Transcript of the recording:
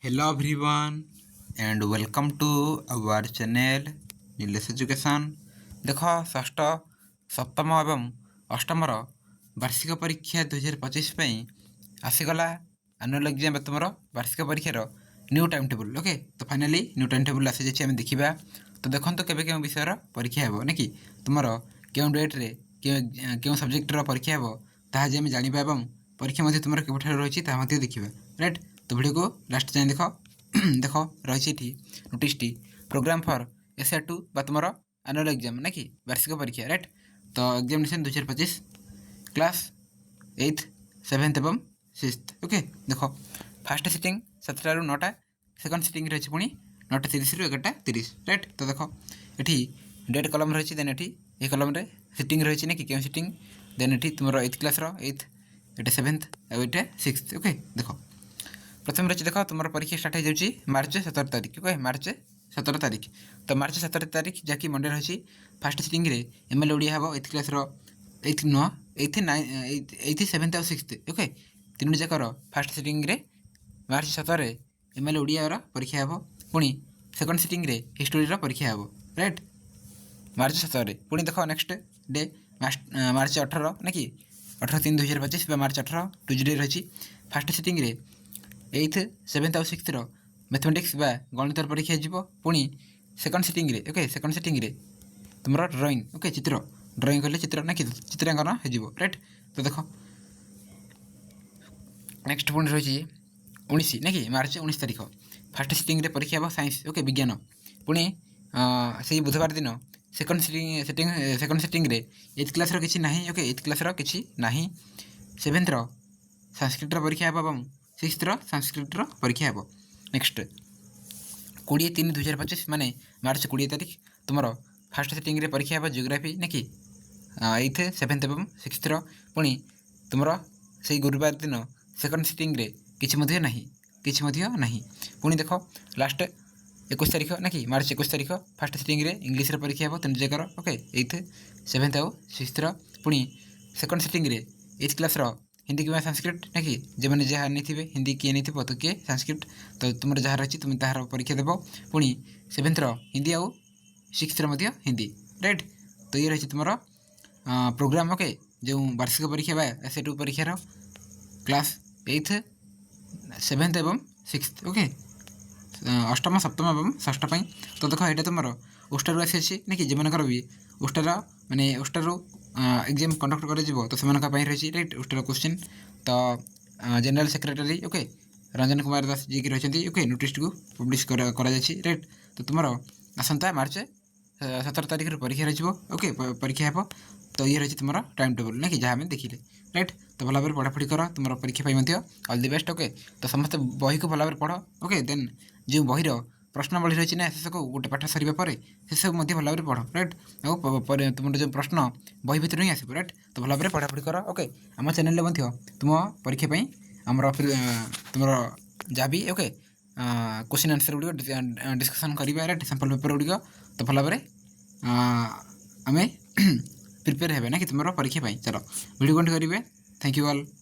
Hello everyone and welcome to our channel Nilesh Education। देख षष्ठ सप्तम एवं अष्टम वार्षिक परीक्षा 2025 आसीगला आनुअल एग्जाम तुम वार्षिक परीक्षार न्यू टाइम टेबल। ओके तो फाइनाली न्यू टाइम टेबल आसी जाए देखा। तो देखो तो केवे विषय परीक्षा हे ना कि तुम क्यों डेट्रे क्यों सब्जेक्टर परीक्षा हे ताजे आम जाना परीक्षा तुम केवठार रही देखा। राइट तो वीडियो को लास्ट जाए देख देख रही नोटिस प्रोग्राम फॉर SR2 तुम आनुअल एग्जाम ना कि वार्षिक परीक्षा। राइट तो एग्जामिनेशन 2025 क्लास 8th 7th एवं 6th। ओके देख फास्ट सिटिंग 7टा ରୁ 9ଟା, सेकंड सिटिंग रही पुणी 9:30 ରୁ 11:30। राइट तो देख ये डेट कलम रही देन ये कलम रे सिटिंग रही ना कि क्यों सिटिंग देन ये तुम 8th क्लास 8th ये 7th और ये 6th। ओके देख प्रथम रही देख तुम परीक्षा स्टार्ट हो जाए मार्च 17 तारिख। ओके मार्च 17 तारिख तो मार्च 17 तारिख जहाँकि मंडे रही फास्ट सिटिंग ML ओडिया हम 8th क्लास 8th नुह 8th 7th और 6th। ओके तीन जाकर फास्ट सिटिंग मार्च 17 ML ओडिया परीक्षा हे पुणी सेकंड सिटिंग हिस्टोरी परीक्षा हे। राइट मार्च 17 पुणी देख नेक्स्ट डे मार्च 18 ना कि 18/3/2025 मार्च 18 ट्यूजडे रही फास्ट सिटिंग 8th 7th और 6th मैथमेटिक्स गणित परीक्षा हो पुणी second sitting okay second sitting तुम ड्रॉइंग। ओके चित्र ड्रॉइंग कले चित्र ना कि चित्रांकन हो। राइट तो देख नेक्स्ट पुणी रही 19 ना कि मार्च 19 तारिख फास्ट सिटिंग परीक्षा हे साइंस। ओके विज्ञान पुणी से बुधवार दिन सेकंड सिटिंग 8th क्लास किसी ना। ओके 8th क्लास किसी ना 7th संस्कृत परीक्षा हे 6th संस्कृत परीक्षा हे। नेक्स्ट 20/3/2025 माने मार्च 20 तारिख तुम फास्ट सिटिंग परीक्षा हे जियोग्राफी ना कि 8th 7th एवं 6th पुणी तुम से गुरुवार दिन सेकंड सिटिंग किसी ना पुणी देख लास्ट 21 तारिख ना कि मार्च 21 तारिख फास्ट सिटिंग इंग्लीश परीक्षा हे 3 जगार। ओके 8th 7th और 6th पुणी second sitting 8th class Hindi कि संस्कृत ना कि जो मैंने जहाँ नहीं थे हिंदी किए नहीं थे तो किए संस्कृत तो तुम जहाँ रही तुम तार परीक्षा देव पुणी 7th हिंदी आउ 6th हिंदी। राइट तो ये रही तुम प्रोग्राम। ओके जो वार्षिक परीक्षा SR2 परीक्षार क्लास 8th 7th एवं 6th। ओके अष्टम सप्तम एवं षष्ठ तो देख ये तुम ओस्टार आसी ना कि जो भी ओस्टार माने ओस्टार एग्जाम कंडक्ट कर रही। राइट ओस्टार क्वेश्चन तो general secretary okay Ranjan Kumar Das ji की रही। ओके नोटिस को पब्लिश राइट तो तुम आसंता मार्च 17 तारिख परीक्षा रही। ओके परीक्षा हे तो ये रही तुम टाइम टेबल ना कि जहाँ आम देखिले। राइट तो भल भाव पढ़ापढ़ी कर तुम परीक्षा ऑल दि बेस्ट। ओके तो समस्त बही को भल भाव पढ़। ओके देन जो बहीर प्रश्नावली रही ना से गोटे पाठ सर से सब भल भाव पढ़। राइट और तुम जो प्रश्न बही भितर ही आसो। राइट तो भल भाव पढ़ापढ़ी कर। ओके आम चैनल तुम परीक्षा आम तुम जहाँ भी ओके क्वेश्चन आंसर गुड़ डिस्कसन करा। राइट सैंपल पेपर गुड़ तो भल भाव आम प्रिपेयर हे ना कि तुम परीक्षा चलो वीडियो कंट करेंगे। Thank you all.